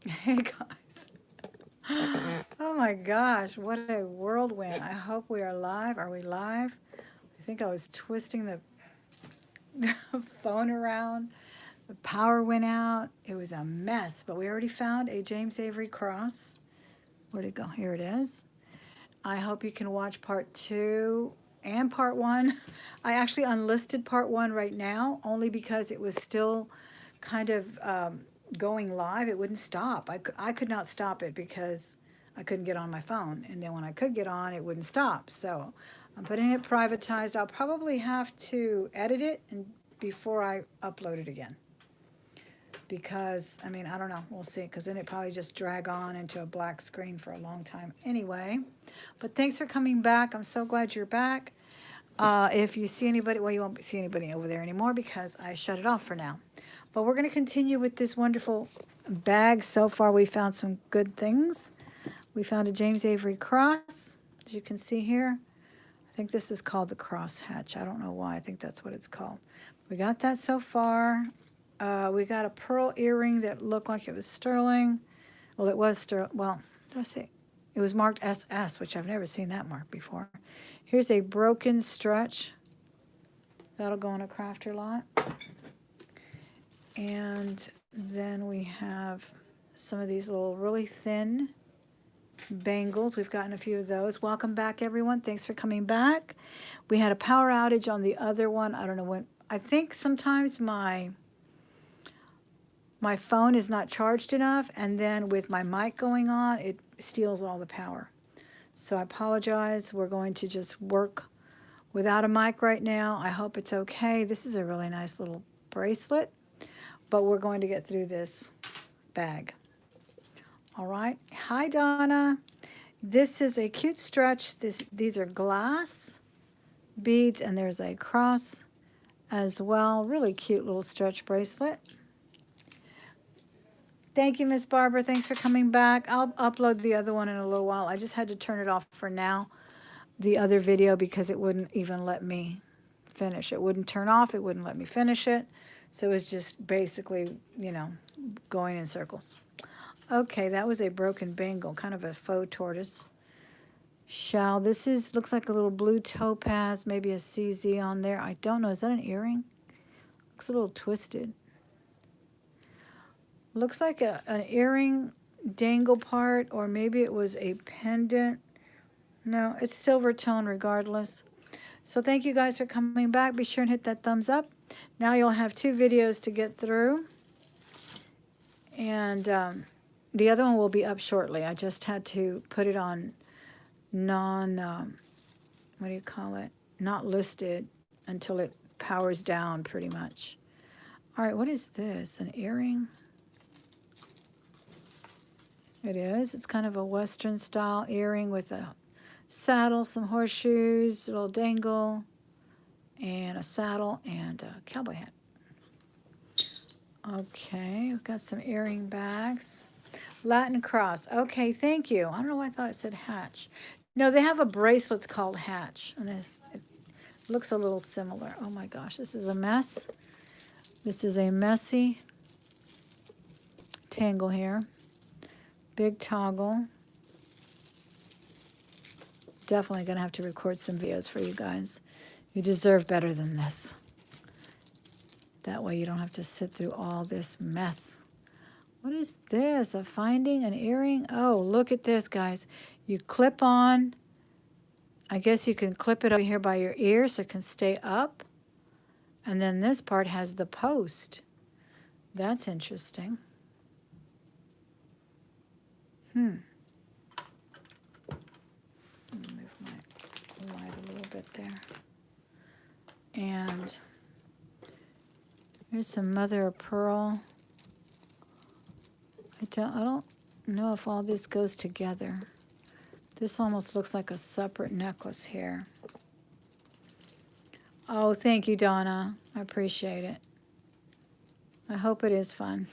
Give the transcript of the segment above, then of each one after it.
Hey guys. Oh my gosh, what a whirlwind. I hope we are live. Are we live? I think I was twisting the phone around. The power went out. It was a mess, but we already found a James Avery cross. Where'd it go? Here it is. I hope you can watch part 2 and part 1. I actually unlisted part 1 right now only because it was still kind of going live. It wouldn't stop. I could not stop it because I couldn't get on my phone. And then when I could get on, it wouldn't stop. So I'm putting it privatized. I'll probably have to edit it and before I upload it again. Because, I mean, I don't know. We'll see. Because then it probably just drag on into a black screen for a long time. Anyway, but thanks for coming back. I'm so glad you're back. If you see anybody, well, you won't see anybody over there anymore because I shut it off for now. But we're going to continue with this wonderful bag. So far, we found some good things. We found a James Avery cross, as you can see here. I think this is called the cross hatch. I don't know why. I think that's what it's called. We got that so far. We got a pearl earring that looked like it was sterling. Well, it was sterling. Well, let's see. It was marked SS, which I've never seen that mark before. Here's a broken stretch. That'll go in a crafter lot. And then we have some of these little really thin bangles. We've gotten a few of those. Welcome back, everyone. Thanks for coming back. We had a power outage on the other one. I don't know when. I think sometimes my phone is not charged enough, and then with my mic going on, it steals all the power. So I apologize. We're going to just work without a mic right now. I hope it's okay. This is a really nice little bracelet, but we're going to get through this bag. All right. Hi, Donna. This is a cute stretch. These are glass beads, and there's a cross as well. Really cute little stretch bracelet. Thank you, Miss Barbara. Thanks for coming back. I'll upload the other one in a little while. I just had to turn it off for now, the other video, because it wouldn't even let me finish. It wouldn't turn off. It wouldn't let me finish it. So it was just basically, you know, going in circles. Okay, that was a broken bangle, kind of a faux tortoise shell. This looks like a little blue topaz, maybe a CZ on there. I don't know. Is that an earring? Looks a little twisted. Looks like an earring dangle part, or maybe it was a pendant. No, it's silver tone regardless. So thank you guys for coming back. Be sure and hit that thumbs up. Now you'll have 2 videos to get through. And the other one will be up shortly. I just had to put it on what do you call it? Not listed until it powers down pretty much. All right, what is this? An earring? It is. It's kind of a Western style earring with a saddle, some horseshoes, a little dangle, and a saddle and a cowboy hat. Okay, we've got some earring bags. Latin cross. Okay, thank you. I don't know why I thought it said hatch. No, they have a bracelet called hatch, and it looks a little similar. Oh my gosh, this is a mess. This is a messy tangle here. Big toggle. Definitely going to have to record some videos for you guys. You deserve better than this. That way you don't have to sit through all this mess. What is this? A finding? An earring? Oh, look at this, guys. You clip on. I guess you can clip it over here by your ear so it can stay up. And then this part has the post. That's interesting. Let me move my light a little bit there. And here's some mother of pearl. I don't know if all this goes together. This almost looks like a separate necklace here. Oh, thank you, Donna. I appreciate it. I hope it is fun.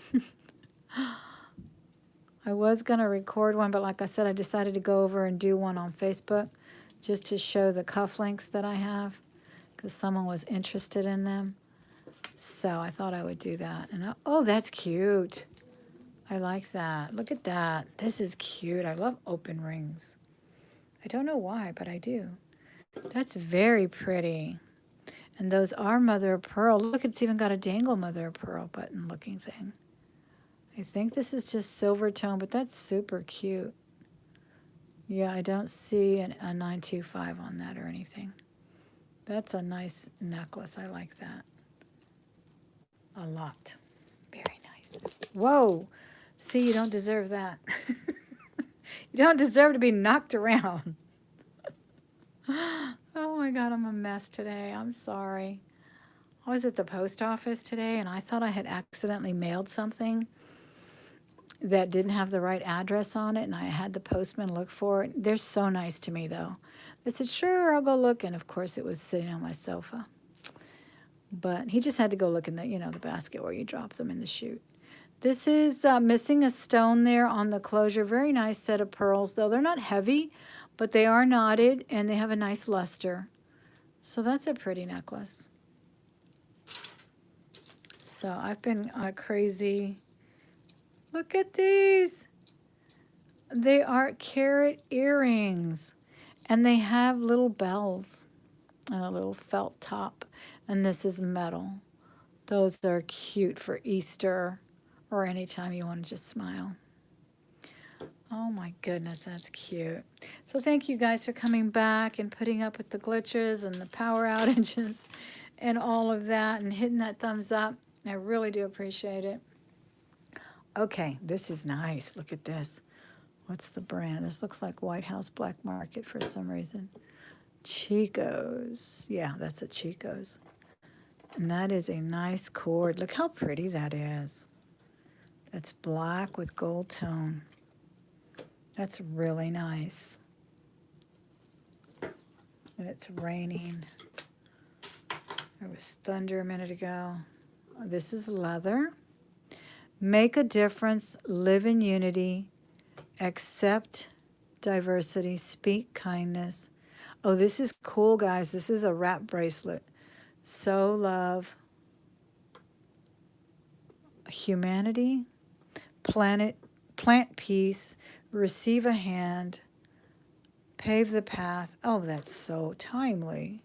I was going to record one, but like I said, I decided to go over and do one on Facebook just to show the cufflinks that I have because someone was interested in them. So I thought I would do that. And oh, that's cute. I like that. Look at that. This is cute. I love open rings. I don't know why, but I do. That's very pretty. And those are mother of pearl. Look, it's even got a dangle mother of pearl button looking thing. I think this is just silver tone, but that's super cute. Yeah, I don't see a 925 on that or anything. That's a nice necklace. I like that a lot. Very nice. Whoa. See, you don't deserve that. You don't deserve to be knocked around. Oh my God, I'm a mess today. I'm sorry. I was at the post office today and I thought I had accidentally mailed something that didn't have the right address on it, and I had the postman look for it. They're so nice to me, though. They said, sure, I'll go look, and of course it was sitting on my sofa. But he just had to go look in the, the basket where you drop them in the chute. This is missing a stone there on the closure. Very nice set of pearls, though. They're not heavy, but they are knotted, and they have a nice luster. So that's a pretty necklace. So I've been crazy. Look at these. They are Carat earrings, and they have little bells and a little felt top, and this is metal. Those are cute for Easter or anytime you want to just smile. Oh my goodness, that's cute. So thank you guys for coming back and putting up with the glitches and the power outages and all of that and hitting that thumbs up. I really do appreciate it. Okay, this is nice. Look at this. What's the brand? This looks like White House Black Market for some reason. Chico's. Yeah, that's a Chico's. And that is a nice cord. Look how pretty that is. That's black with gold tone. That's really nice. And it's raining. There was thunder a minute ago. This is leather. Make a difference, live in unity, accept diversity, speak kindness. Oh, this is cool, guys. This is a wrap bracelet. Sow love, humanity, plant peace, receive a hand, pave the path. Oh, that's so timely.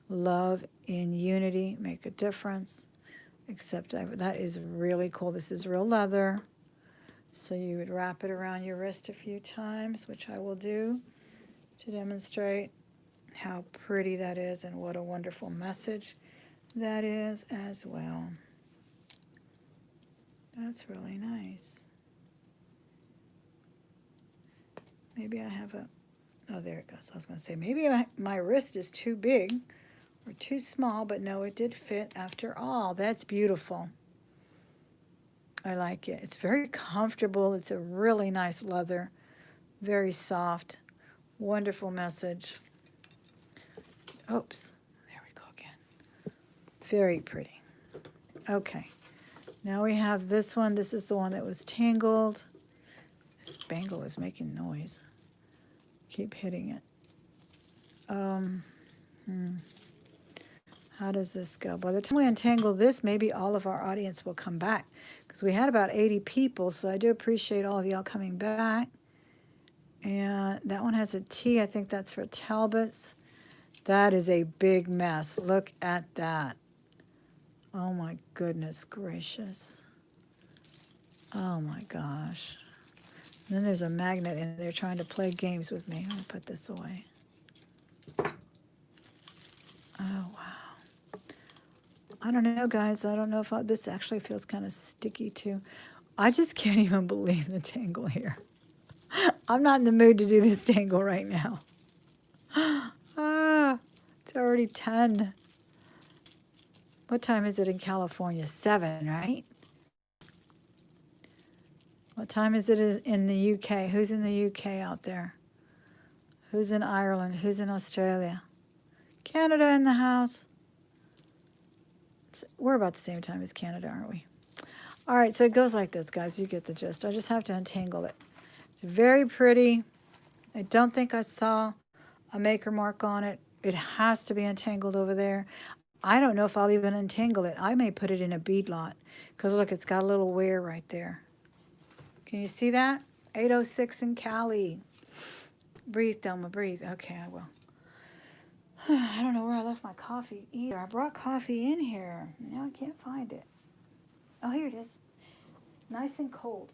Love in unity, make a difference. Except that is really cool. This is real leather. So you would wrap it around your wrist a few times, which I will do to demonstrate how pretty that is and what a wonderful message that is as well. That's really nice. Maybe I have a, oh, there it goes. I was going to say, maybe my wrist is too big or too small, but no, it did fit after all. That's beautiful. I like it. It's very comfortable. It's a really nice leather. Very soft. Wonderful message. Oops. There we go again. Very pretty. Okay. Now we have this one. This is the one that was tangled. This bangle is making noise. Keep hitting it. How does this go? By the time we untangle this, maybe all of our audience will come back because we had about 80 people, so I do appreciate all of y'all coming back. And that one has a T. I think that's for Talbots. That is a big mess. Look at that. Oh, my goodness gracious. Oh, my gosh. And then there's a magnet in there trying to play games with me. I'll put this away. Oh, wow. I don't know, guys. I don't know if this actually feels kind of sticky, too. I just can't even believe the tangle here. I'm not in the mood to do this tangle right now. It's already 10. What time is it in California? 7, right? What time is it in the UK? Who's in the UK out there? Who's in Ireland? Who's in Australia? Canada in the house. We're about the same time as Canada, aren't we? All right, so it goes like this, guys. You get the gist. I just have to untangle it. It's very pretty. I don't think I saw a maker mark on it. It has to be untangled over there. I don't know if I'll even untangle it. I may put it in a bead lot because look, it's got a little wear right there. Can you see that? 806 in Cali. Breathe, Thelma, breathe. Okay, I will. I don't know where I left my coffee either. I brought coffee in here. Now I can't find it. Oh, here it is. Nice and cold.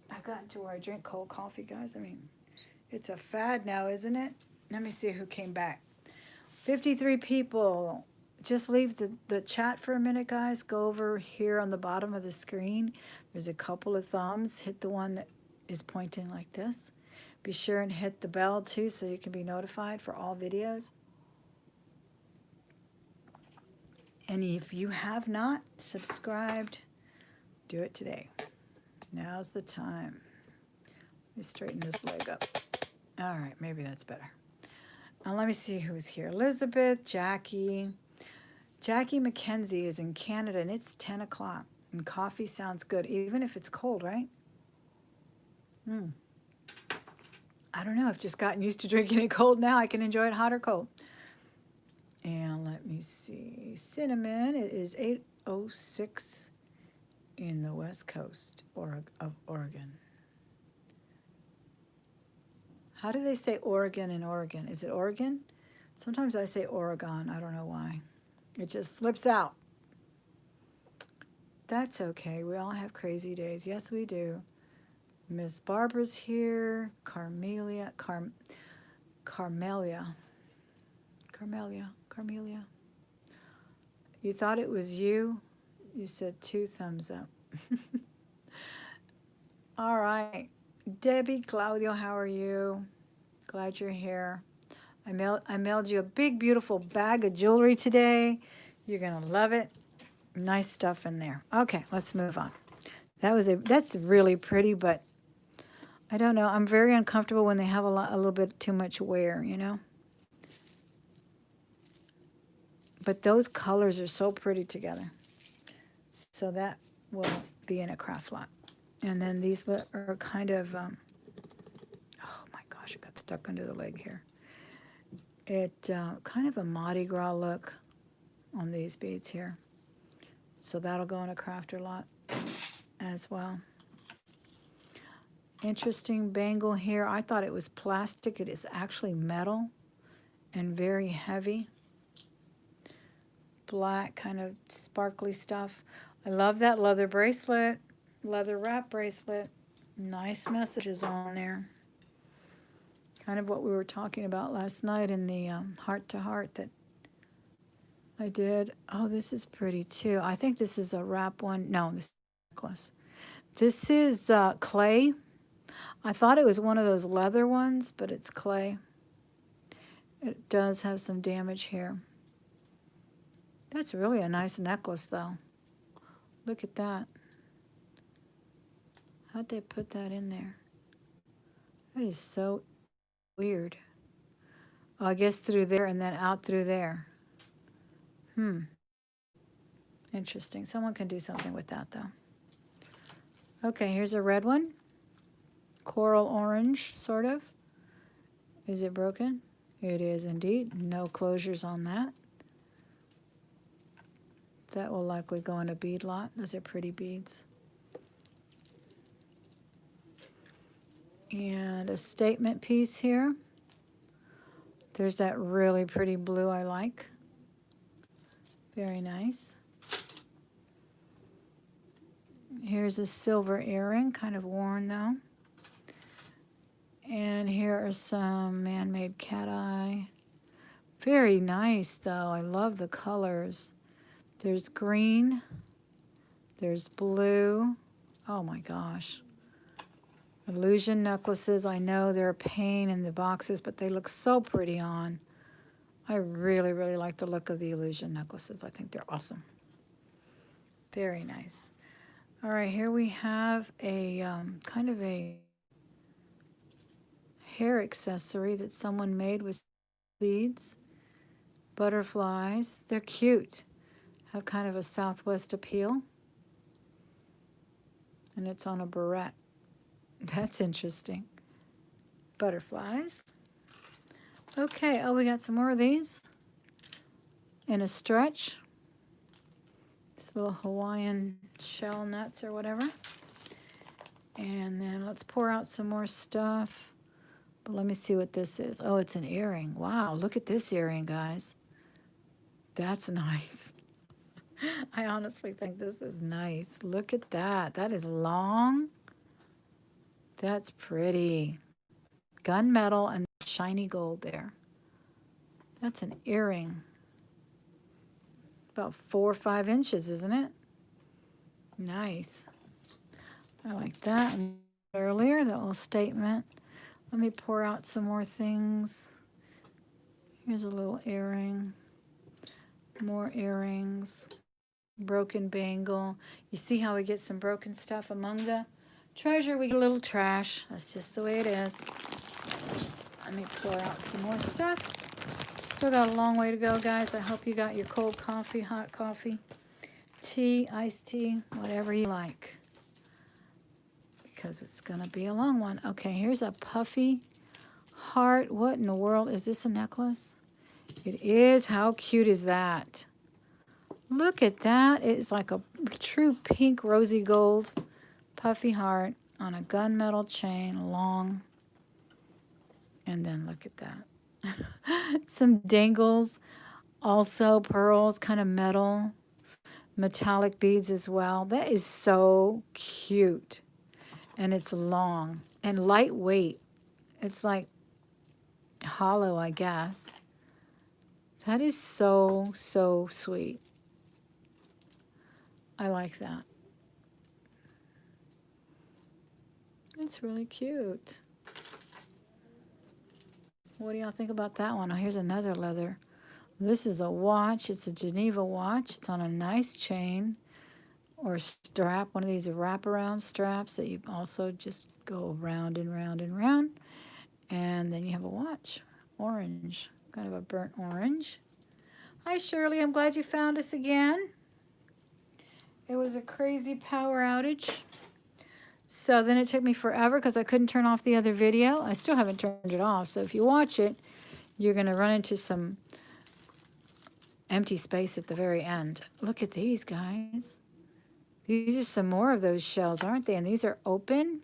I've gotten to where I drink cold coffee, guys. I mean, it's a fad now, isn't it? Let me see who came back. 53 people. Just leave the chat for a minute, guys. Go over here on the bottom of the screen. There's a couple of thumbs. Hit the one that is pointing like this. Be sure and hit the bell, too, so you can be notified for all videos. And if you have not subscribed, do it today. Now's the time. Let me straighten this leg up. All right, maybe that's better. Now let me see who's here. Elizabeth, Jackie. Jackie McKenzie is in Canada, and it's 10 o'clock. And coffee sounds good, even if it's cold, right? I don't know. I've just gotten used to drinking it cold now. I can enjoy it hot or cold. And let me see. Cinnamon, it is 8:06 in the west coast of Oregon. How do they say Oregon in Oregon? Is it Oregon? Sometimes I say Oregon. I don't know why. It just slips out. That's okay. We all have crazy days. Yes, we do. Miss Barbara's here. Carmelia. You thought it was you? You said 2 thumbs up. All right. Debbie, Claudio, how are you? Glad you're here. I mailed you a big, beautiful bag of jewelry today. You're going to love it. Nice stuff in there. Okay, let's move on. That's really pretty, but I don't know. I'm very uncomfortable when they have a little bit too much wear, you know? But those colors are so pretty together. So that will be in a craft lot. And then these are kind of, oh my gosh, it got stuck under the leg here. It kind of a Mardi Gras look on these beads here. So that'll go in a crafter lot as well. Interesting bangle here. I thought it was plastic. It is actually metal and very heavy. Black kind of sparkly stuff. I love that leather bracelet, leather wrap bracelet. Nice messages on there. Kind of what we were talking about last night in the heart to heart that I did. Oh, this is pretty too. I think this is a wrap one. No, this is necklace. This is clay. I thought it was one of those leather ones, but it's clay. It does have some damage here. That's really a nice necklace, though. Look at that. How'd they put that in there? That is so weird. Oh, I guess through there and then out through there. Interesting. Someone can do something with that, though. Okay, here's a red one. Coral orange, sort of. Is it broken? It is indeed. No closures on that. That will likely go in a bead lot. Those are pretty beads. And a statement piece here. There's that really pretty blue I like. Very nice. Here's a silver earring, kind of worn though. And here are some man-made cat eye. Very nice though. I love the colors. There's green. There's blue. Oh my gosh. Illusion necklaces. I know they're a pain in the boxes, but they look so pretty on. I really, really like the look of the illusion necklaces. I think they're awesome. Very nice. All right, here we have a kind of a hair accessory that someone made with beads, butterflies. They're cute. Have kind of a Southwest appeal. And it's on a barrette. That's interesting. Butterflies. Okay, oh, we got some more of these. in a stretch. This little Hawaiian shell nuts or whatever. And then let's pour out some more stuff. But let me see what this is. Oh, it's an earring. Wow, look at this earring, guys. That's nice. I honestly think this is nice. Look at that. That is long. That's pretty. Gunmetal and shiny gold there. That's an earring. About 4 or 5 inches, isn't it? Nice. I like that. And earlier, that little statement. Let me pour out some more things. Here's a little earring. More earrings. Broken bangle. You see how we get some broken stuff among the treasure? We get a little trash. That's just the way it is. Let me pour out some more stuff. Still got a long way to go, guys. I hope you got your cold coffee, hot coffee, tea, iced tea, whatever you like, because it's going to be a long one. Okay, here's a puffy heart. What in the world? Is this a necklace? It is. How cute is that? Look at that. It's like a true pink rosy gold puffy heart on a gunmetal chain, long. And then look at that. Some dangles, also pearls, kind of metal, metallic beads as well. That is so cute. And it's long and lightweight. It's like hollow, I guess. That is so, so sweet. I like that. It's really cute. What do y'all think about that one? Oh, here's another leather. This is a watch. It's a Geneva watch. It's on a nice chain or strap, one of these wraparound straps that you also just go round and round and round. And then you have a watch. Orange. Kind of a burnt orange. Hi, Shirley. I'm glad you found us again. It was a crazy power outage. So then it took me forever because I couldn't turn off the other video. I still haven't turned it off. So if you watch it, you're going to run into some empty space at the very end. Look at these, guys. These are some more of those shells, aren't they? And these are open.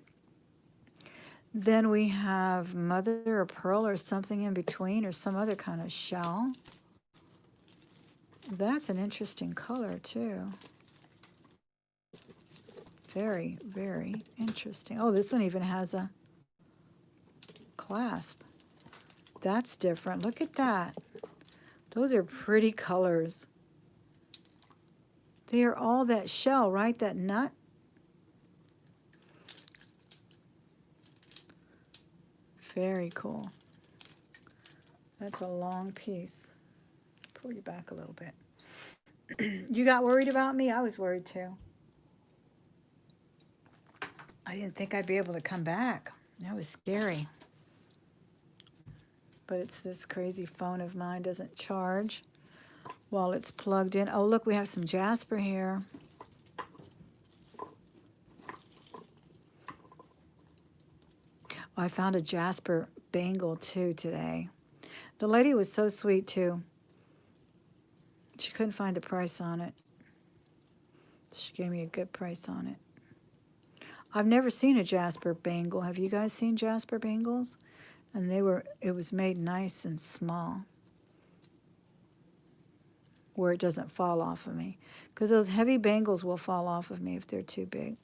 Then we have mother of pearl or something in between, or some other kind of shell. That's an interesting color, too. Very, very interesting. Oh, this one even has a clasp. That's different. Look at that. Those are pretty colors. They are all that shell, right? That nut. Very cool. That's a long piece. Pull you back a little bit. You got worried about me? I was worried too. I didn't think I'd be able to come back. That was scary. But it's this crazy phone of mine doesn't charge while it's plugged in. Oh, look, we have some Jasper here. Oh, I found a Jasper Bangle, too, today. The lady was so sweet, too. She couldn't find a price on it. She gave me a good price on it. I've never seen a Jasper Bangle. Have you guys seen Jasper Bangles? And it was made nice and small, where it doesn't fall off of me. Because those heavy bangles will fall off of me if they're too big.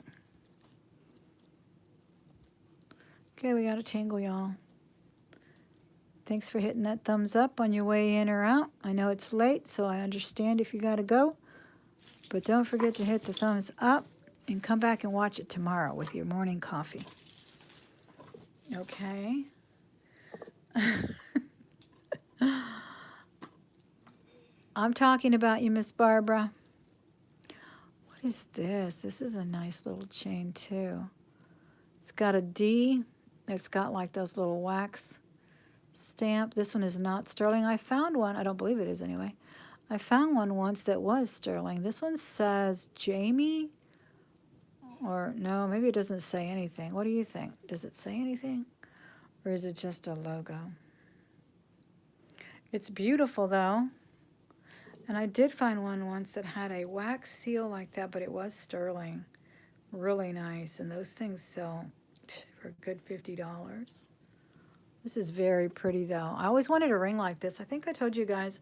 Okay, we got a tangle, y'all. Thanks for hitting that thumbs up on your way in or out. I know it's late, so I understand if you got to go. But don't forget to hit the thumbs up and come back and watch it tomorrow with your morning coffee. Okay. I'm talking about you, Miss Barbara. What is this? This is a nice little chain, too. It's got a D. It's got like those little wax stamp. This one is not sterling. I found one. I don't believe it is anyway. I found one once that was sterling. This one says Jamie. Or no, maybe it doesn't say anything. What do you think? Does it say anything? Or is it just a logo? It's beautiful, though. And I did find one once that had a wax seal like that, but it was sterling. Really nice. And those things sell for a good $50. This is very pretty though. I always wanted a ring like this. I think I told you guys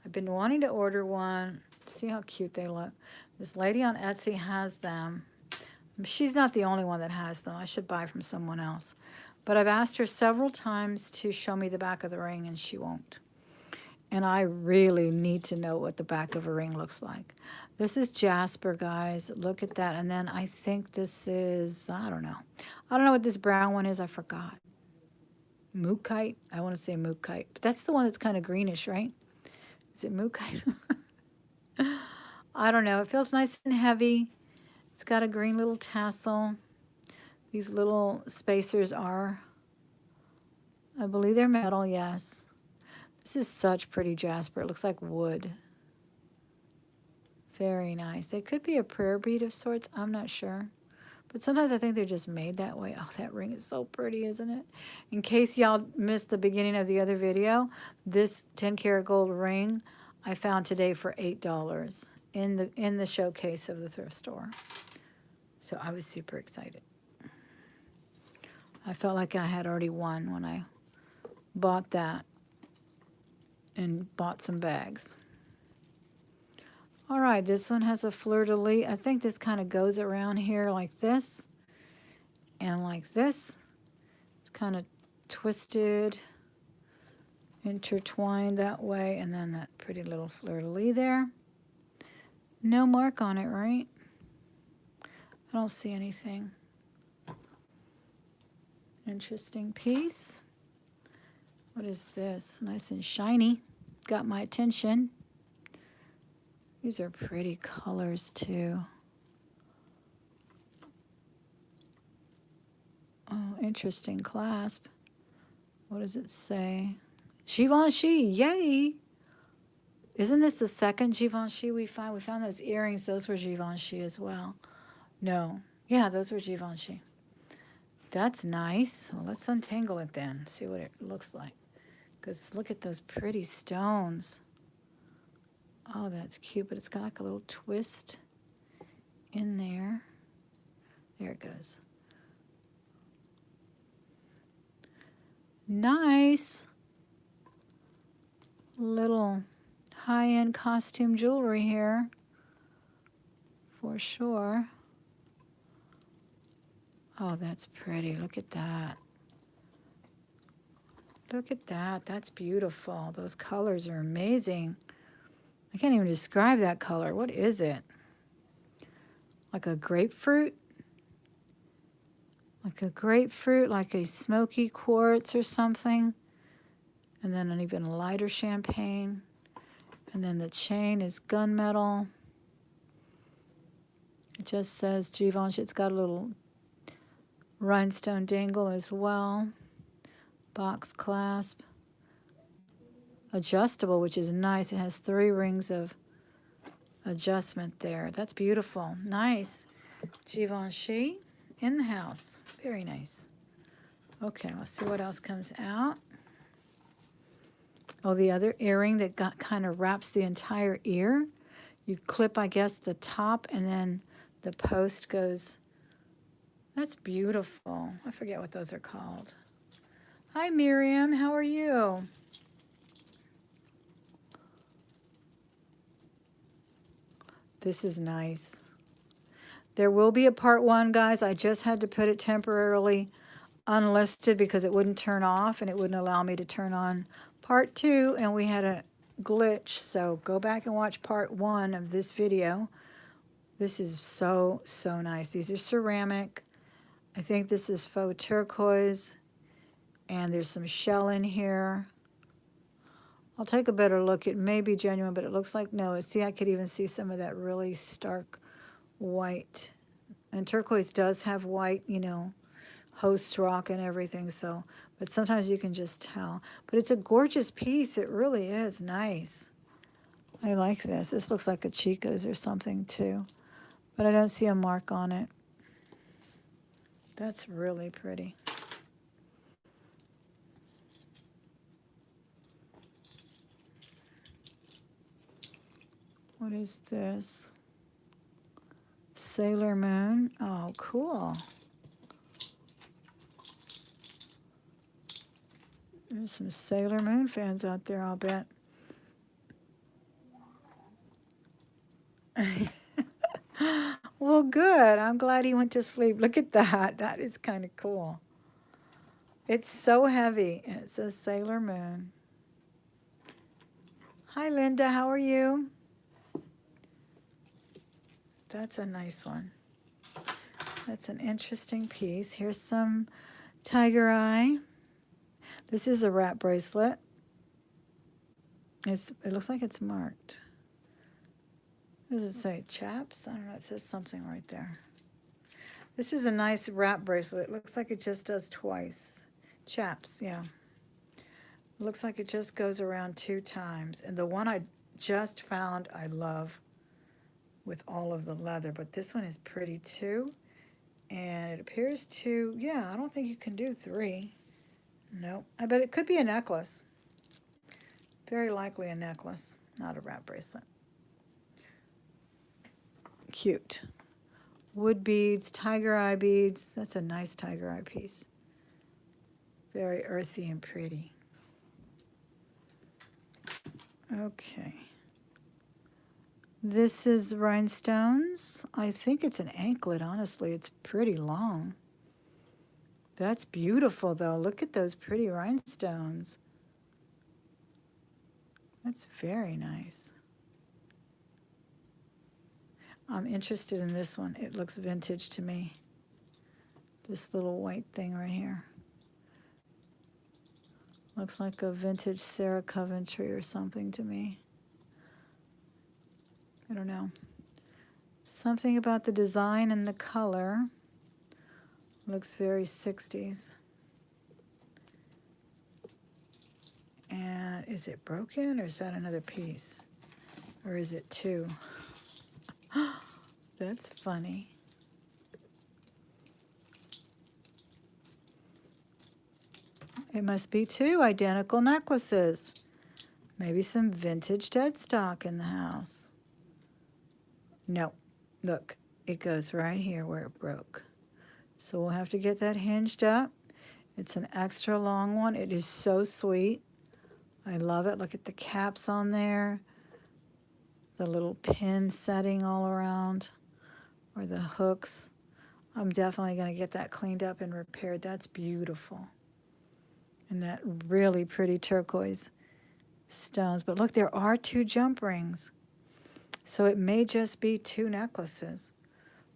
I've been wanting to order one. See how cute they look. This lady on Etsy has them. She's not the only one that has them. I should buy from someone else. But I've asked her several times to show me the back of the ring, and she won't. And I really need to know what the back of a ring looks like. This is Jasper, guys. Look at that. And then I think this is, I don't know. I don't know what this brown one is. I forgot. Mookite? I want to say mookite. But that's the one that's kind of greenish, right? Is it mookite? I don't know. It feels nice and heavy. It's got a green little tassel. These little spacers are, I believe they're metal, yes. This is such pretty Jasper. It looks like wood. Very nice. It could be a prayer bead of sorts. I'm not sure. But sometimes I think they're just made that way. Oh, that ring is so pretty, isn't it? In case y'all missed the beginning of the other video, this 10 karat gold ring I found today for $8 in the showcase of the thrift store. So I was super excited. I felt like I had already won when I bought that and bought some bags. All right, this one has a fleur-de-lis. I think this kind of goes around here like this and like this. It's kind of twisted, intertwined that way, and then that pretty little fleur-de-lis there. No mark on it, right? I don't see anything. Interesting piece. What is this? Nice and shiny. Got my attention. These are pretty colors too. Oh, interesting clasp. What does it say? Givenchy, yay! Isn't this the second Givenchy we found? We found those earrings. Those were Givenchy as well. No. Yeah, those were Givenchy. That's nice. Well, let's untangle it then. See what it looks like. Because look at those pretty stones. Oh, that's cute, but it's got like a little twist in there. There it goes. Nice. Little high-end costume jewelry here. For sure. Oh, that's pretty. Look at that. Look at that. That's beautiful. Those colors are amazing. I can't even describe that color. What is it? Like a grapefruit? Like a grapefruit, like a smoky quartz or something. And then an even lighter champagne. And then the chain is gunmetal. It just says Givenchy. It's got a little rhinestone dangle as well. Box clasp. Adjustable, which is nice. It has 3 rings of adjustment there. That's beautiful. Nice. Givenchy in the house. Very nice. Okay, let's see what else comes out. Oh, the other earring that kind of wraps the entire ear. You clip, I guess, the top, and then the post goes. That's beautiful. I forget what those are called. Hi, Miriam. How are you? This is nice. There will be a part 1, guys. I just had to put it temporarily unlisted because it wouldn't turn off and it wouldn't allow me to turn on part 2, and we had a glitch. So go back and watch part 1 of this video. This is so, so nice. These are ceramic. I think this is faux turquoise, and there's some shell in here. I'll take a better look. It may be genuine, but it looks like no. See, I could even see some of that really stark white. And turquoise does have white, you know, host rock and everything. So, but sometimes you can just tell. But it's a gorgeous piece. It really is nice. I like this. This looks like a Chico's or something too. But I don't see a mark on it. That's really pretty. What is this? Sailor Moon. Oh, cool. There's some Sailor Moon fans out there, I'll bet. Well, good. I'm glad he went to sleep. Look at that. That is kind of cool. It's so heavy, and it says Sailor Moon. Hi, Linda. How are you? That's a nice one. That's an interesting piece. Here's some tiger eye. This is a wrap bracelet. It looks like it's marked. What does it say? Chaps? I don't know. It says something right there. This is a nice wrap bracelet. It looks like it just does twice. Chaps, yeah. It looks like it just goes around 2 times. And the one I just found, I love with all of the leather. But this one is pretty too. And it appears to, yeah, I don't think you can do 3. Nope. I bet it could be a necklace. Very likely a necklace, not a wrap bracelet. Cute. Wood beads, tiger eye beads. That's a nice tiger eye piece. Very earthy and pretty. Okay. This is rhinestones. I think it's an anklet, honestly. It's pretty long. That's beautiful, though. Look at those pretty rhinestones. That's very nice. I'm interested in this one. It looks vintage to me. This little white thing right here. Looks like a vintage Sarah Coventry or something to me. I don't know. Something about the design and the color. Looks very 60s. And is it broken or is that another piece? Or is it 2? That's funny. It must be 2 identical necklaces. Maybe some vintage dead stock in the house. No, look, it goes right here where it broke. So we'll have to get that hinged up. It's an extra long one. It is so sweet. I love it. Look at the caps on there. The little pin setting all around, or the hooks. I'm definitely going to get that cleaned up and repaired. That's beautiful. And that really pretty turquoise stones. But look, there are 2 jump rings. So it may just be 2 necklaces.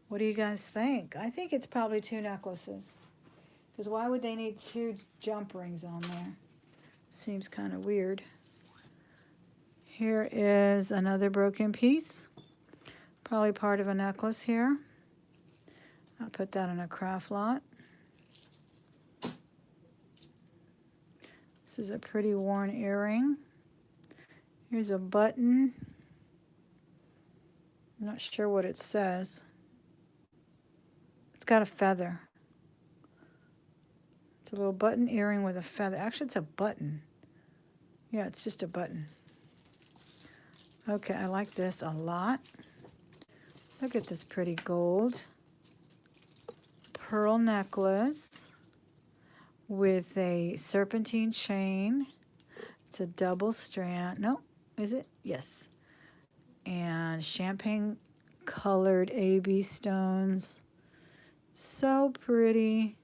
What do you guys think? I think it's probably 2 necklaces. Because why would they need 2 jump rings on there? Seems kind of weird. Here is another broken piece. Probably part of a necklace here. I'll put that in a craft lot. This is a pretty worn earring. Here's a button. I'm not sure what it says. It's got a feather. It's a little button earring with a feather. Actually, it's a button. Yeah, it's just a button. Okay, I like this a lot. Look at this pretty gold pearl necklace with a serpentine chain. It's a double strand. No, is it? Yes. And champagne colored AB stones. So pretty.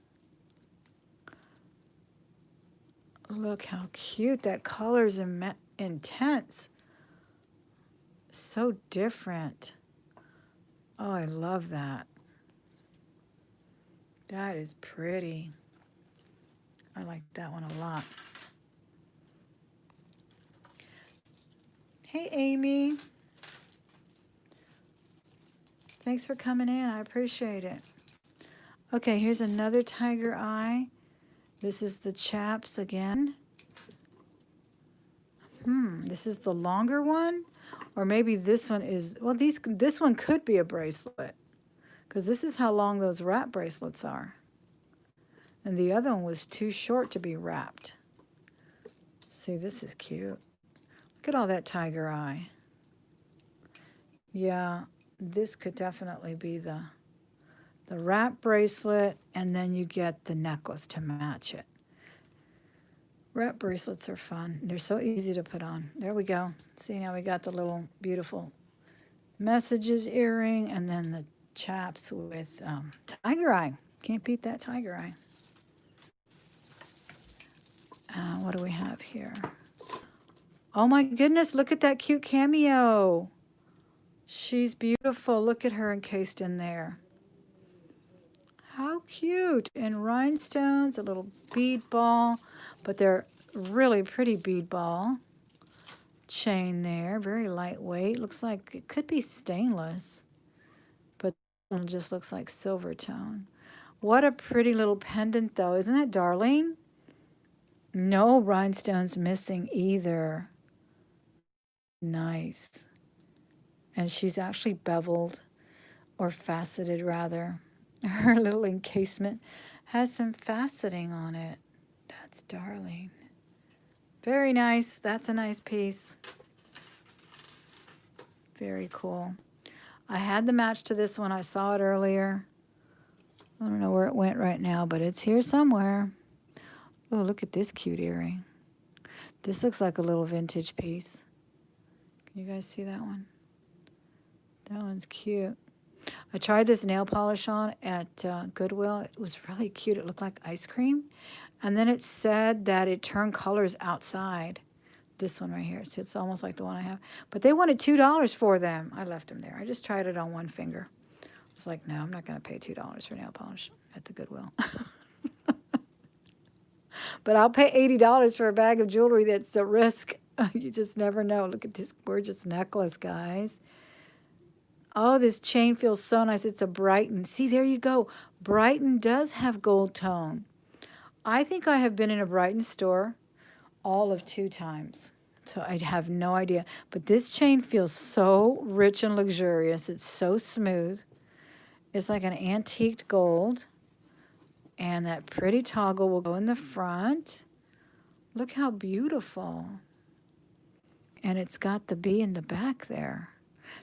Look how cute. That color's intense. So different. Oh, I love that. That is pretty. I like that one a lot. Hey, Amy. Thanks for coming in. I appreciate it. Okay, here's another tiger eye. This is the chaps again. This is the longer one. Or maybe this one is, well, this one could be a bracelet. Because this is how long those wrap bracelets are. And the other one was too short to be wrapped. See, this is cute. Look at all that tiger eye. Yeah, this could definitely be the wrap bracelet, and then you get the necklace to match it. Wrap bracelets are fun. They're so easy to put on. There we go. See, now we got the little beautiful messages earring, and then the chaps with tiger eye. Can't beat that tiger eye. What do we have here? Oh my goodness, look at that cute cameo. She's beautiful. Look at her encased in there. How cute. And rhinestones, a little bead ball, but they're really pretty bead ball. Chain there, very lightweight. Looks like it could be stainless, but it just looks like silver tone. What a pretty little pendant, though. Isn't that darling? No rhinestones missing either. Nice. And she's actually beveled, or faceted rather. Her little encasement has some faceting on it. That's darling. Very nice. That's a nice piece. Very cool. I had the match to this one. I saw it earlier. I don't know where it went right now, but it's here somewhere. Oh, look at this cute earring. This looks like a little vintage piece. Can you guys see that one? That one's cute. I tried this nail polish on at Goodwill. It was really cute. It looked like ice cream. And then it said that it turned colors outside. This one right here. So it's almost like the one I have. But they wanted $2 for them. I left them there. I just tried it on one finger. I was like, no, I'm not going to pay $2 for nail polish at the Goodwill. But I'll pay $80 for a bag of jewelry that's a risk. You just never know. Look at this gorgeous necklace, guys. Oh, this chain feels so nice. It's a Brighton. See, there you go. Brighton does have gold tone. I think I have been in a Brighton store all of 2 times. So I have no idea. But this chain feels so rich and luxurious. It's so smooth. It's like an antiqued gold. And that pretty toggle will go in the front. Look how beautiful. And it's got the bee in the back there.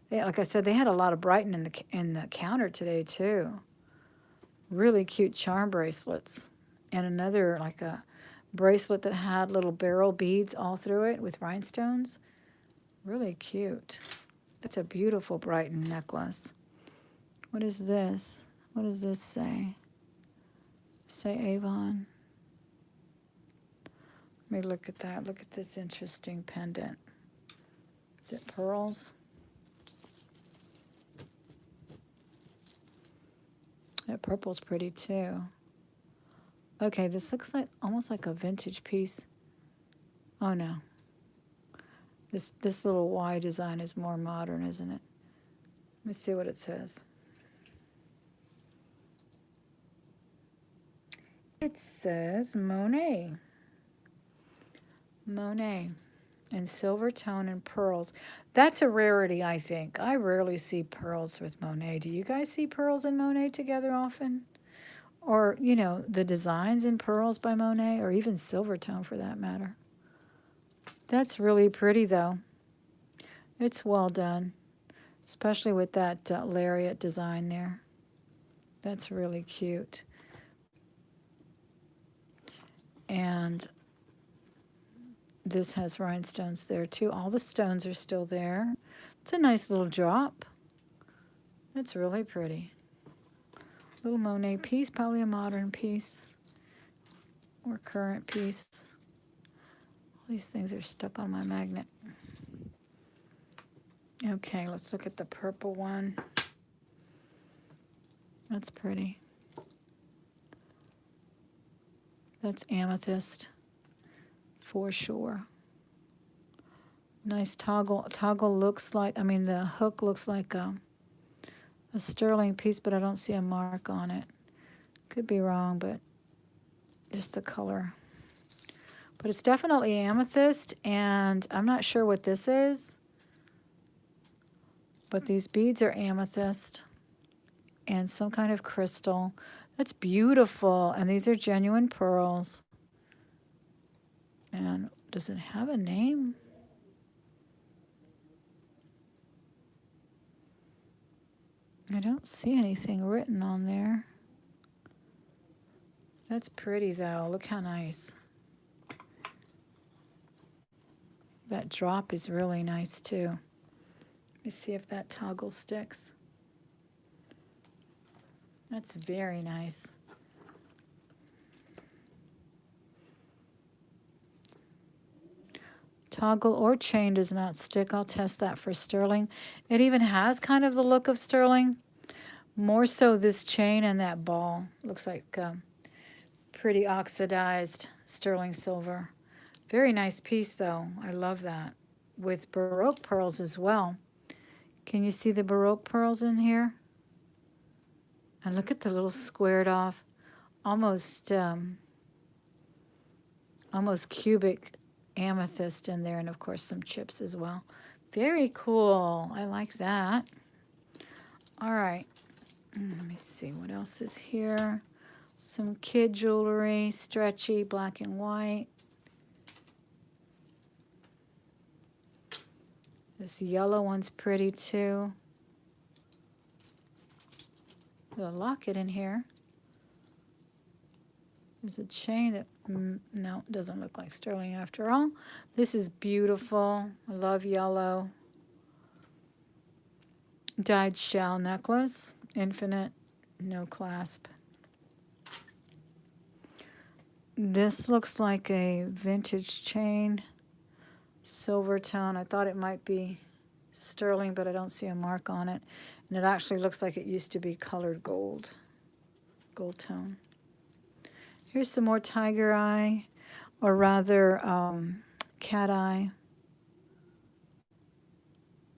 Like I said, they had a lot of Brighton in the counter today too. Really cute charm bracelets. And another like a bracelet that had little barrel beads all through it with rhinestones. Really cute. That's a beautiful Brighton necklace. What is this? What does this say? Say Avon. Let me look at that. Look at this interesting pendant. Is it pearls? That purple's pretty too. Okay, this looks like almost like a vintage piece. Oh no. This little Y design is more modern, isn't it? Let me see what it says. It says Monet. Monet. And silver tone and pearls. That's a rarity, I think. I rarely see pearls with Monet. Do you guys see pearls and Monet together often? Or, you know, the designs in pearls by Monet, or even silver tone for that matter. That's really pretty, though. It's well done, especially with that lariat design there. That's really cute. And this has rhinestones there, too. All the stones are still there. It's a nice little drop. It's really pretty. Little Monet piece, probably a modern piece or current piece. All these things are stuck on my magnet. Okay, let's look at the purple one. That's pretty. That's amethyst for sure. Nice toggle. Toggle looks like, I mean, the hook looks like a sterling piece, but I don't see a mark on it. Could be wrong, but just the color. But it's definitely amethyst, and I'm not sure what this is. But these beads are amethyst and some kind of crystal. That's beautiful, and these are genuine pearls. And does it have a name? I don't see anything written on there. That's pretty though. Look how nice. That drop is really nice too. Let me see if that toggle sticks. That's very nice. Toggle or chain does not stick. I'll test that for sterling. It even has kind of the look of sterling. More so this chain and that ball. Looks like pretty oxidized sterling silver. Very nice piece though. I love that. With Baroque pearls as well. Can you see the Baroque pearls in here? And look at the little squared off, almost cubic amethyst in there, and of course some chips as well. Very cool. I like that. All right. Let me see what else is here. Some kid jewelry, stretchy, black and white. This yellow one's pretty too. There's a locket in here. There's a chain that, no, doesn't look like sterling after all. This is beautiful. I love yellow. Dyed shell necklace, infinite, no clasp. This looks like a vintage chain, silver tone. I thought it might be sterling, but I don't see a mark on it. And it actually looks like it used to be colored gold, gold tone. Here's some more tiger eye, or rather cat eye,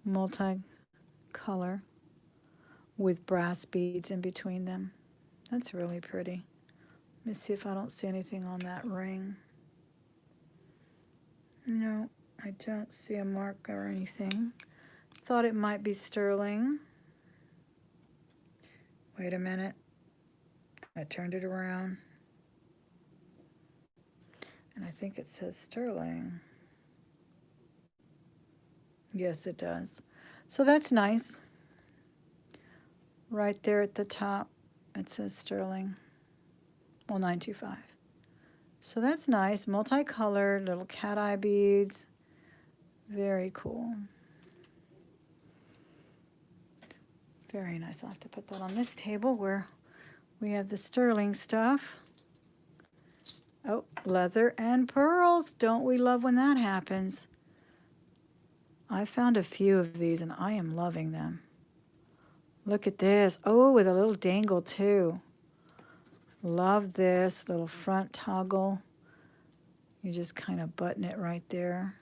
multi-color with brass beads in between them. That's really pretty. Let me see if I don't see anything on that ring. No, I don't see a mark or anything. Thought it might be sterling. Wait a minute. I turned it around. And I think it says sterling. Yes, it does. So that's nice. Right there at the top, it says sterling. Well, 925. So that's nice. Multicolored, little cat eye beads. Very cool. Very nice. I'll have to put that on this table where we have the sterling stuff. Oh, leather and pearls. Don't we love when that happens? I found a few of these and I am loving them. Look at this. Oh, with a little dangle too. Love this little front toggle. You just kind of button it right there.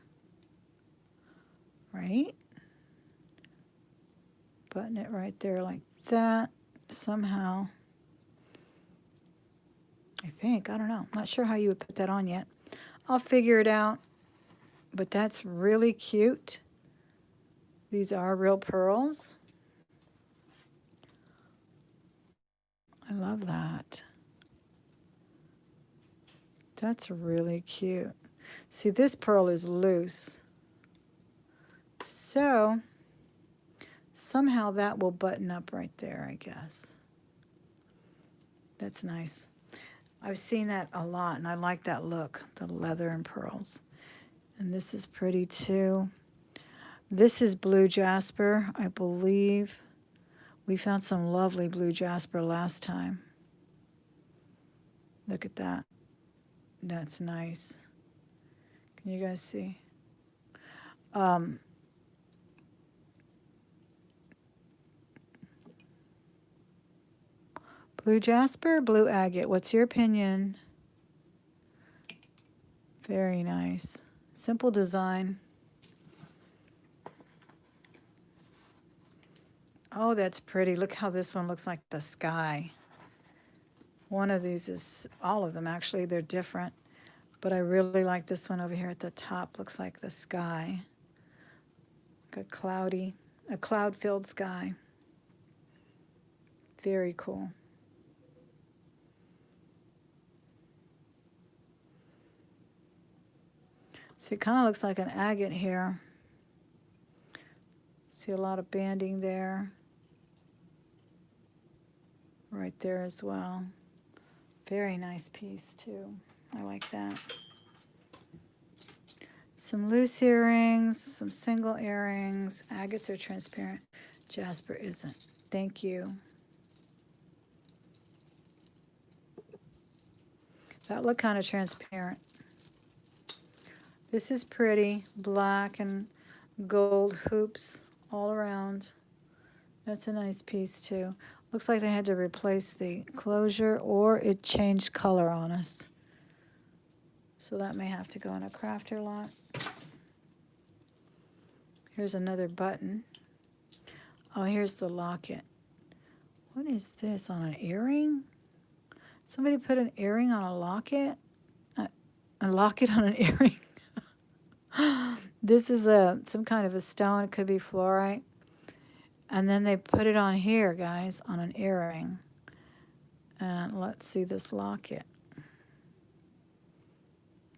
Right? Button it right there like that. Somehow. I think. I don't know. I'm not sure how you would put that on yet. I'll figure it out. But that's really cute. These are real pearls. I love that. That's really cute. See, this pearl is loose. So, somehow that will button up right there, I guess. That's nice. I've seen that a lot, and I like that look, the leather and pearls. And this is pretty, too. This is blue jasper, I believe. We found some lovely blue jasper last time. Look at that. That's nice. Can you guys see? Blue jasper, blue agate. What's your opinion? Very nice. Simple design. Oh, that's pretty. Look how this one looks like the sky. One of these is, all of them actually, they're different. But I really like this one over here at the top. Looks like the sky. Like a cloud-filled sky. Very cool. So it kind of looks like an agate here. See a lot of banding there. right there as well. Very nice piece too. I like that. Some loose earrings, some single earrings. Agates are transparent. Jasper isn't. Thank you. That look kind of transparent. This is pretty. Black and gold hoops all around. That's a nice piece too. Looks like they had to replace the closure or it changed color on us. So that may have to go in a crafter lot. Here's another button. Oh, here's the locket. What is this, on an earring? Somebody put an earring on a locket? A locket on an earring? This is some kind of a stone. It could be fluorite. And then they put it on here, guys, on an earring. And let's see this locket.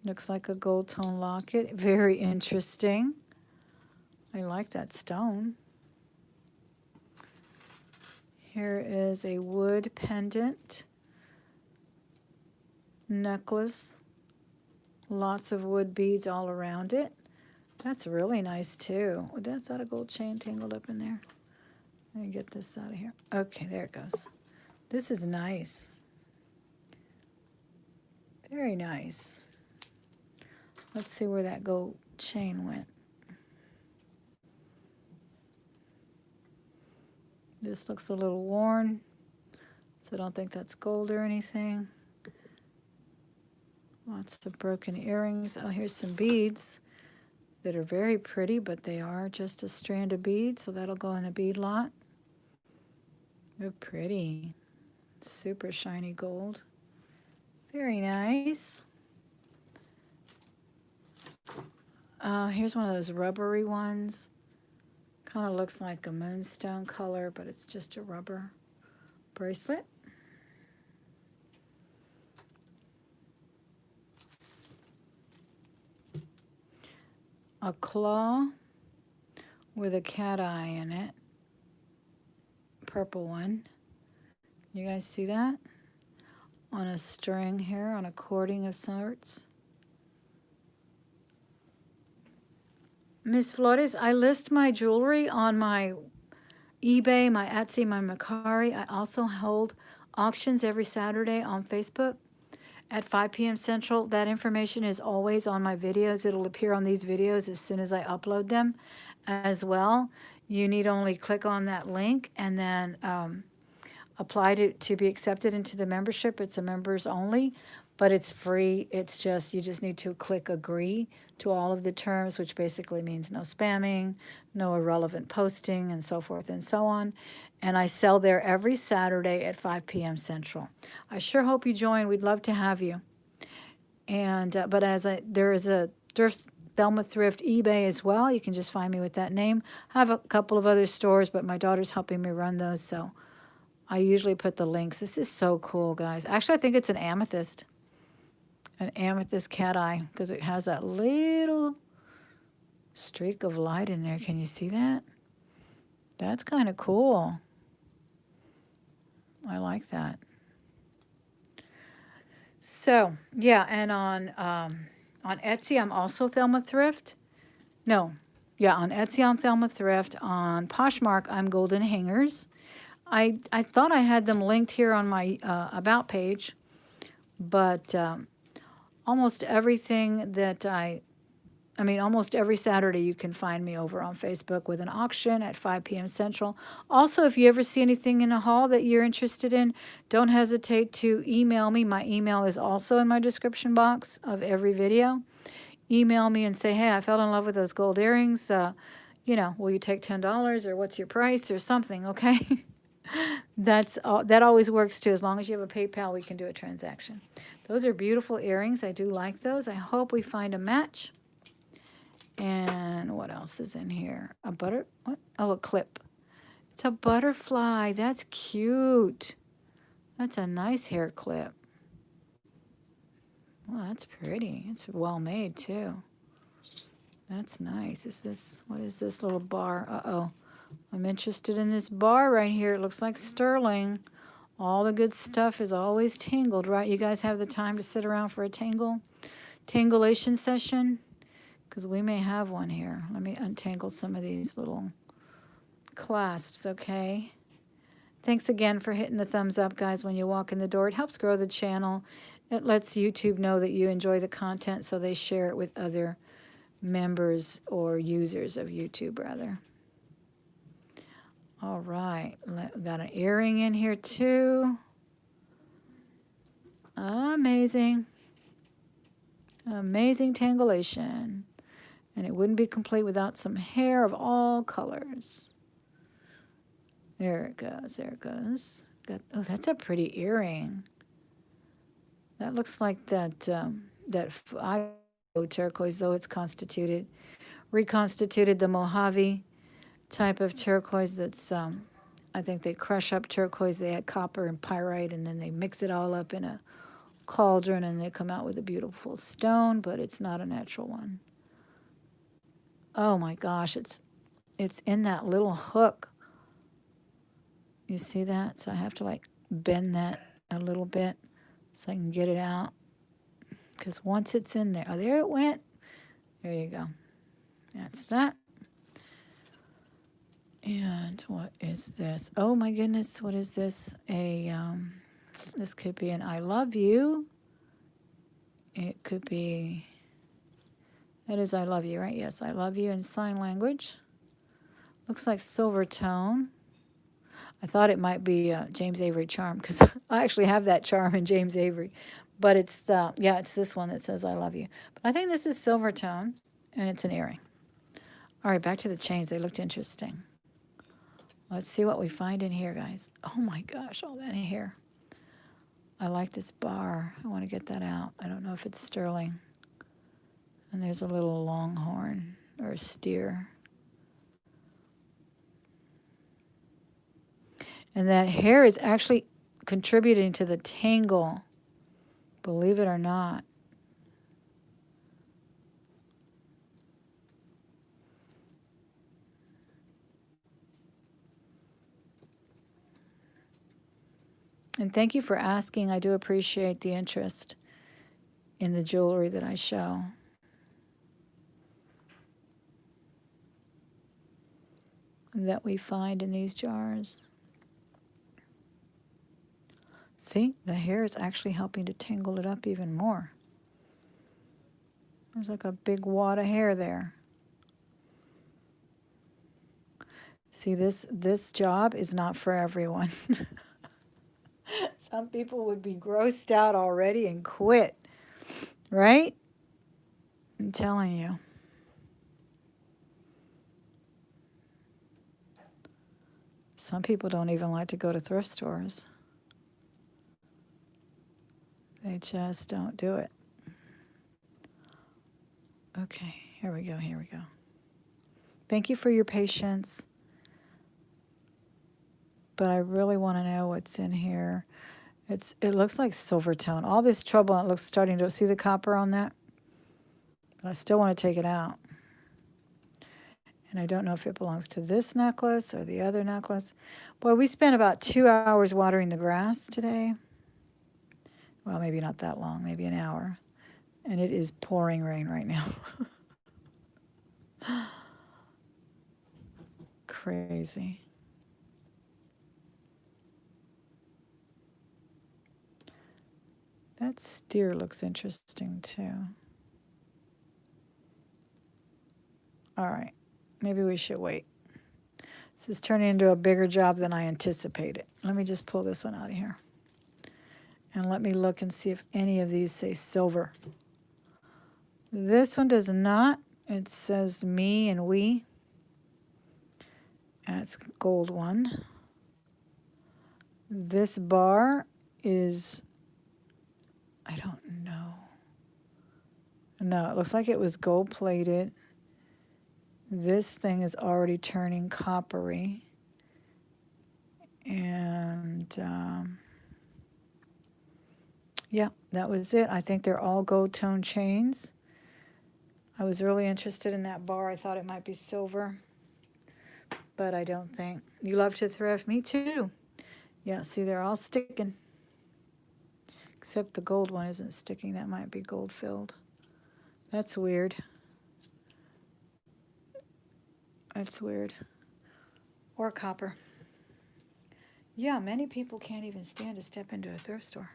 Looks like a gold tone locket. Very interesting. I like that stone. Here is a wood pendant necklace. Lots of wood beads all around it. That's really nice too. Oh, that's that a gold chain tangled up in there. Let me get this out of here. Okay, there it goes. This is nice. Very nice. Let's see where that gold chain went. This looks a little worn, so I don't think that's gold or anything. Lots of broken earrings. Oh, here's some beads that are very pretty, but they are just a strand of beads, so that'll go in a bead lot. They're pretty. Super shiny gold. Very nice. Here's one of those rubbery ones. Kind of looks like a moonstone color, but it's just a rubber bracelet. A claw with a cat eye in it. Purple one. You guys see that? On a string here, on a cording of sorts. Miss Flores, I list my jewelry on my eBay, my Etsy, my Mercari. I also hold auctions every Saturday on Facebook at 5 p.m. Central. That information is always on my videos. It'll appear on these videos as soon as I upload them as well. You need only click on that link and then apply to be accepted into the membership. It's a members only, but it's free. It's just, you just need to click agree to all of the terms, which basically means no spamming, no irrelevant posting, and so forth and so on. And I sell there every Saturday at 5 p.m. Central. I sure hope you join. We'd love to have you. And but there is a Thelma Thrift eBay as well. You can just find me with that name. I have a couple of other stores, but my daughter's helping me run those, so I usually put the links. This is so cool, guys. Actually, I think it's an amethyst cat eye, because it has that little streak of light in there. Can you see that? That's kind of cool. I like that. So, yeah, and on Etsy, I'm also Thelma Thrift. No, yeah, on Etsy, I'm Thelma Thrift. On Poshmark, I'm Golden Hangers. I thought I had them linked here on my About page, but almost everything that almost every Saturday you can find me over on Facebook with an auction at 5 p.m. Central. Also, if you ever see anything in a haul that you're interested in, don't hesitate to email me. My email is also in my description box of every video. Email me and say, hey, I fell in love with those gold earrings. Will you take $10 or what's your price or something, okay? That always works too. As long as you have a PayPal, we can do a transaction. Those are beautiful earrings. I do like those. I hope we find a match. And what else is in here? What? Oh, a clip. It's a butterfly. That's cute. That's a nice hair clip. Well, that's pretty. It's well made too. That's nice. What is this little bar? Uh-oh. I'm interested in this bar right here. It looks like sterling. All the good stuff is always tangled, right? You guys have the time to sit around for a tangulation session? Because we may have one here. Let me untangle some of these little clasps, okay? Thanks again for hitting the thumbs up, guys, when you walk in the door. It helps grow the channel. It lets YouTube know that you enjoy the content, so they share it with other members or users of YouTube, rather. All right, we got an earring in here too. Amazing. Amazing tangulation. And it wouldn't be complete without some hair of all colors. There it goes, there it goes. Oh, that's a pretty earring. That looks like that turquoise, though it's reconstituted the Mojave type of turquoise that's, I think they crush up turquoise. They add copper and pyrite, and then they mix it all up in a cauldron, and they come out with a beautiful stone, but it's not a natural one. Oh my gosh, it's in that little hook. You see that? So I have to like bend that a little bit so I can get it out. Because once it's in there, oh, there it went. There you go. That's that. And what is this? Oh my goodness, what is this? This could be an I love you. It could be, that is I love you, right? Yes, I love you in sign language. Looks like silver tone. I thought it might be James Avery charm, because I actually have that charm in James Avery. But it's it's this one that says I love you. But I think this is silver tone, and it's an earring. All right, back to the chains. They looked interesting. Let's see what we find in here, guys. Oh my gosh, all that hair. I like this bar. I want to get that out. I don't know if it's sterling. And there's a little longhorn or a steer. And that hair is actually contributing to the tangle, believe it or not. And thank you for asking. I do appreciate the interest in the jewelry that I show. That we find in these jars. See, the hair is actually helping to tangle it up even more. There's like a big wad of hair there. See, this job is not for everyone. Some people would be grossed out already and quit, right? I'm telling you. Some people don't even like to go to thrift stores. They just don't do it. Okay, here we go, here we go. Thank you for your patience. But I really want to know what's in here. It looks like silver tone. All this trouble, and it looks starting to see the copper on that. But I still want to take it out. And I don't know if it belongs to this necklace or the other necklace. Boy, we spent about 2 hours watering the grass today. Well, maybe not that long, maybe an hour. And it is pouring rain right now. Crazy. That steer looks interesting too. All right, maybe we should wait. This is turning into a bigger job than I anticipated. Let me just pull this one out of here. And let me look and see if any of these say silver. This one does not. It says me and we. That's gold one. This bar is, I don't know. No, it looks like it was gold plated. This thing is already turning coppery. And yeah, that was it. I think they're all gold tone chains. I was really interested in that bar. I thought it might be silver, but I don't think. You love to thrift? Me too. Yeah, see, they're all sticking. Except the gold one isn't sticking. That might be gold filled. That's weird. That's weird. Or copper. Yeah, many people can't even stand to step into a thrift store.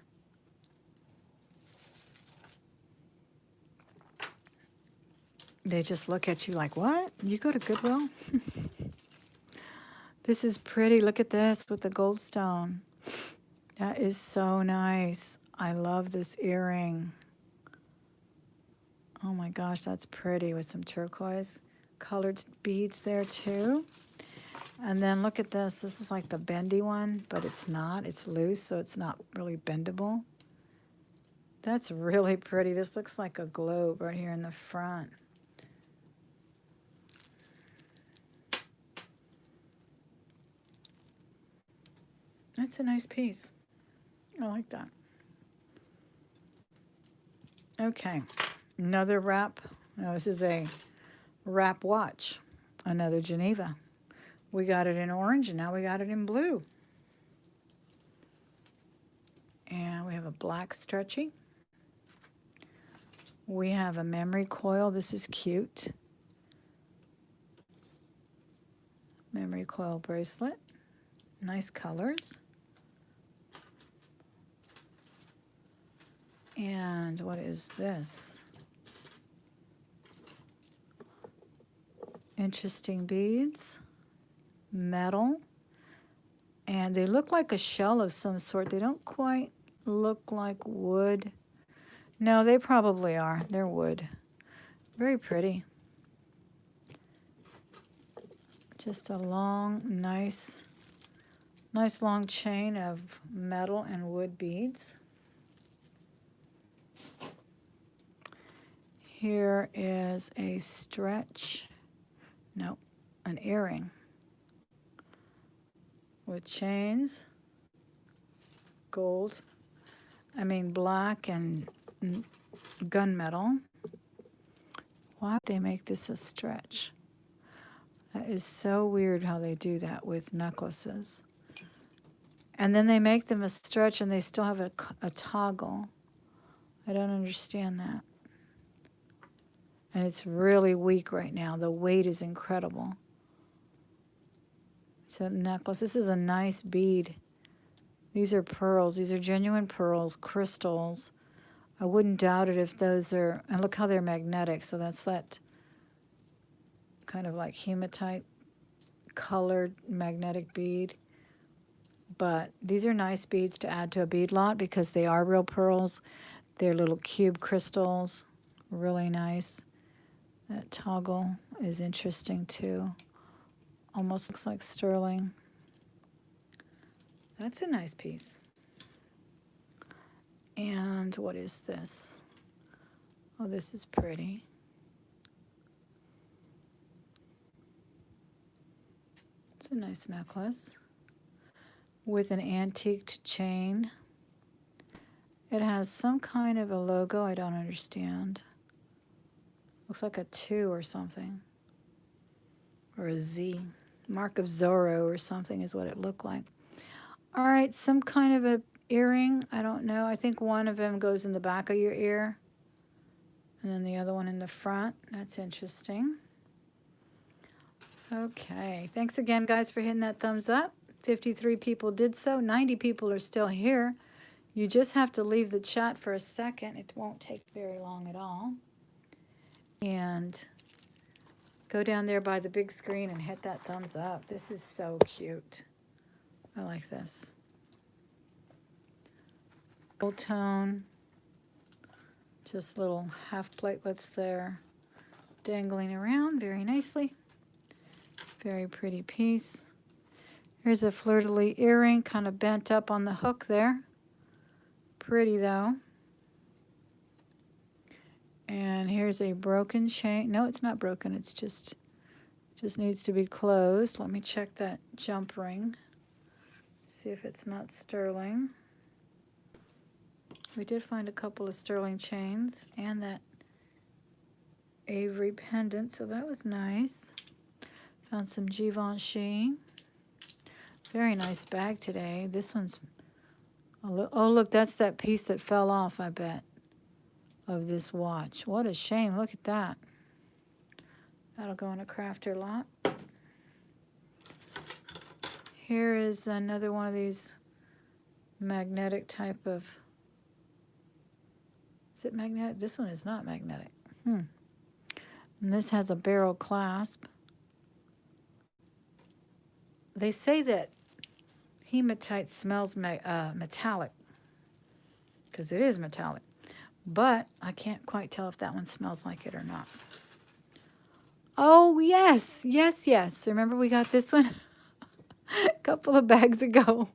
They just look at you like, what? You go to Goodwill? This is pretty. Look at this with the gold stone. That is so nice. I love this earring. Oh my gosh, that's pretty with some turquoise colored beads there too. And then look at this. This is like the bendy one, but it's not. It's loose, so it's not really bendable. That's really pretty. This looks like a globe right here in the front. That's a nice piece. I like that. Okay, another wrap. No, this is a wrap watch. Another Geneva. We got it in orange, and now we got it in blue. And we have a black stretchy. We have a memory coil. This is cute. Memory coil bracelet. Nice colors. And what is this? Interesting beads. Metal. And they look like a shell of some sort. They don't quite look like wood. No, they probably are. They're wood. Very pretty. Just a long, nice long chain of metal and wood beads. Here is a stretch. No, an earring with chains, gold, black and gunmetal. Why would they make this a stretch? That is so weird how they do that with necklaces. And then they make them a stretch and they still have a toggle. I don't understand that. And it's really weak right now. The weight is incredible. It's a necklace. This is a nice bead. These are pearls. These are genuine pearls, crystals. I wouldn't doubt it if those are, and look how they're magnetic. So that's that kind of like hematite colored magnetic bead. But these are nice beads to add to a bead lot because they are real pearls. They're little cube crystals. Really nice. That toggle is interesting too. Almost looks like sterling. That's a nice piece. And what is this? Oh, this is pretty. It's a nice necklace with an antiqued chain. It has some kind of a logo I don't understand. Looks like a 2 or something. Or a Z. Mark of Zorro or something is what it looked like. All right, some kind of a earring. I don't know. I think one of them goes in the back of your ear. And then the other one in the front. That's interesting. Okay. Thanks again, guys, for hitting that thumbs up. 53 people did so. 90 people are still here. You just have to leave the chat for a second. It won't take very long at all. And go down there by the big screen and hit that thumbs up. This is so cute. I like this. Gold tone. Just little half platelets there dangling around very nicely. Very pretty piece. Here's a fleur-de-lis earring, kind of bent up on the hook there. Pretty though. And here's a broken chain. No, it's not broken. It's just needs to be closed. Let me check that jump ring. See if it's not sterling. We did find a couple of sterling chains and that Avery pendant, so that was nice. Found some Givenchy. Very nice bag today. This one's, oh look, that's that piece that fell off, I bet, of this watch. What a shame. Look at that. That'll go in a crafter lot. Here is another one of these magnetic type of, is it magnetic? This one is not magnetic. And this has a barrel clasp. They say that hematite smells metallic, because it is metallic. But I can't quite tell if that one smells like it or not. Oh, yes, yes, yes. Remember we got this one a couple of bags ago.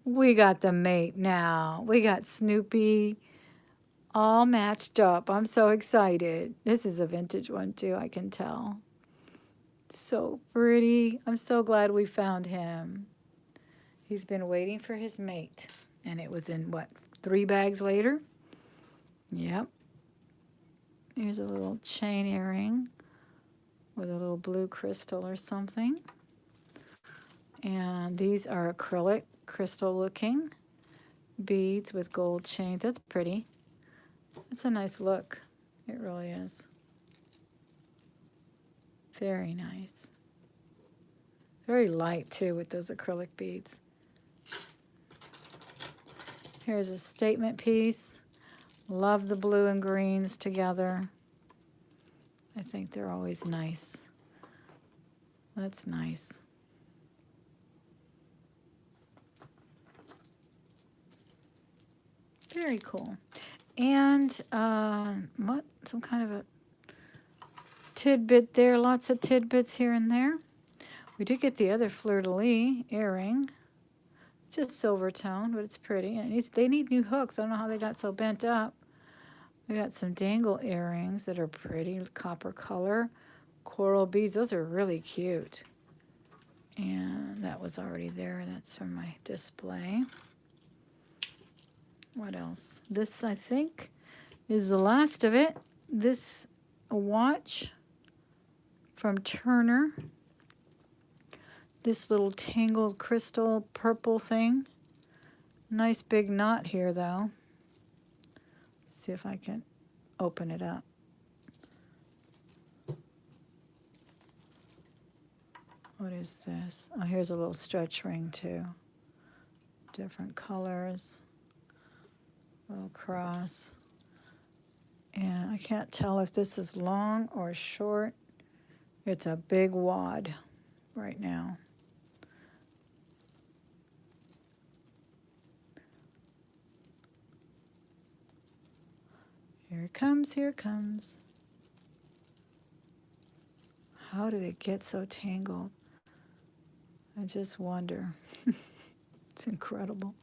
We got the mate now. We got Snoopy all matched up. I'm so excited. This is a vintage one too, I can tell. So pretty. I'm so glad we found him. He's been waiting for his mate. And it was in, what, 3 bags later? Yep. Here's a little chain earring with a little blue crystal or something. And these are acrylic, crystal looking beads with gold chains. That's pretty. It's a nice look. It really is. Very nice. Very light too with those acrylic beads. Here's a statement piece. Love the blue and greens together. I think they're always nice. That's nice. Very cool. And what? Some kind of a tidbit there. Lots of tidbits here and there. We did get the other fleur-de-lis earring. It's just silver tone, but it's pretty. And they need new hooks. I don't know how they got so bent up. We got some dangle earrings that are pretty, copper color. Coral beads. Those are really cute. And that was already there. That's from my display. What else? This, I think, is the last of it. This watch from Turner. This little tangled crystal purple thing. Nice big knot here, though. Let's see if I can open it up. What is this? Oh, here's a little stretch ring, too. Different colors. Little cross. And I can't tell if this is long or short. It's a big wad right now. Here it comes, here it comes. How did it get so tangled? I just wonder. It's incredible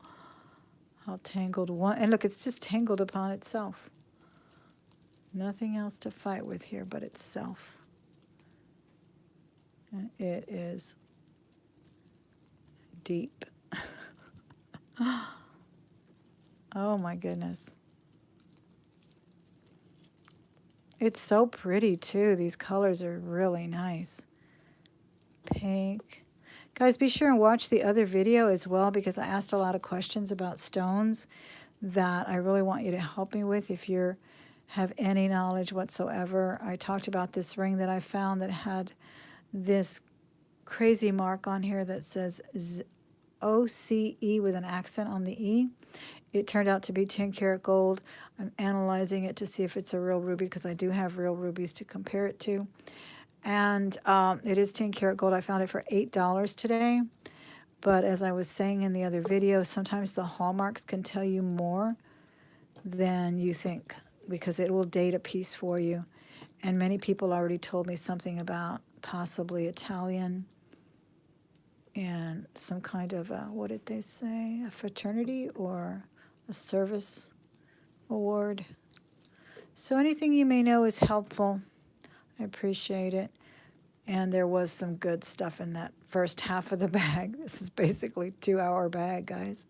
how tangled one, and look, it's just tangled upon itself. Nothing else to fight with here but itself. And it is deep. Oh my goodness. It's so pretty too. These colors are really nice. Pink. Guys, be sure and watch the other video as well, because I asked a lot of questions about stones that I really want you to help me with if you have any knowledge whatsoever. I talked about this ring that I found that had this crazy mark on here that says OCE with an accent on the E. It turned out to be 10 karat gold. I'm analyzing it to see if it's a real ruby, because I do have real rubies to compare it to. And it is 10 karat gold. I found it for $8 today. But as I was saying in the other video, sometimes the Hallmarks can tell you more than you think, because it will date a piece for you. And many people already told me something about possibly Italian and some kind of, what did they say, a fraternity or a service award. So anything you may know is helpful. I appreciate it. And there was some good stuff in that first half of the bag. This is basically a 2-hour bag, guys,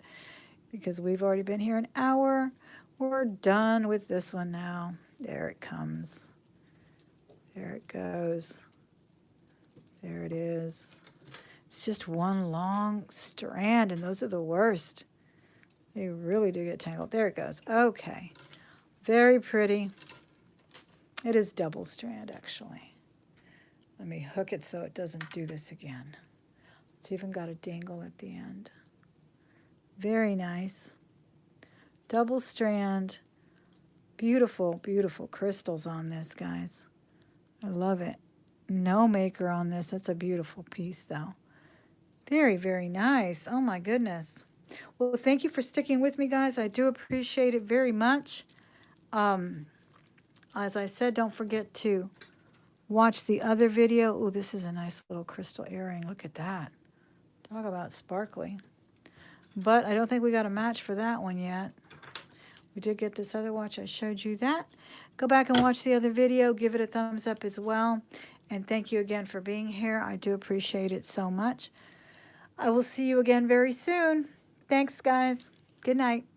because we've already been here an hour. We're done with this one now. There it comes. There it goes. There it is. It's just one long strand, and those are the worst. They really do get tangled. There it goes. Okay. Very pretty. It is double strand, actually. Let me hook it so it doesn't do this again. It's even got a dangle at the end. Very nice. Double strand. Beautiful, beautiful crystals on this, guys. I love it. No maker on this. That's a beautiful piece, though. Very, very nice. Oh, my goodness. Well, thank you for sticking with me, guys. I do appreciate it very much. As I said, don't forget to watch the other video. Oh, this is a nice little crystal earring. Look at that. Talk about sparkly. But I don't think we got a match for that one yet. We did get this other watch. I showed you that. Go back and watch the other video. Give it a thumbs up as well. And thank you again for being here. I do appreciate it so much. I will see you again very soon. Thanks, guys. Good night.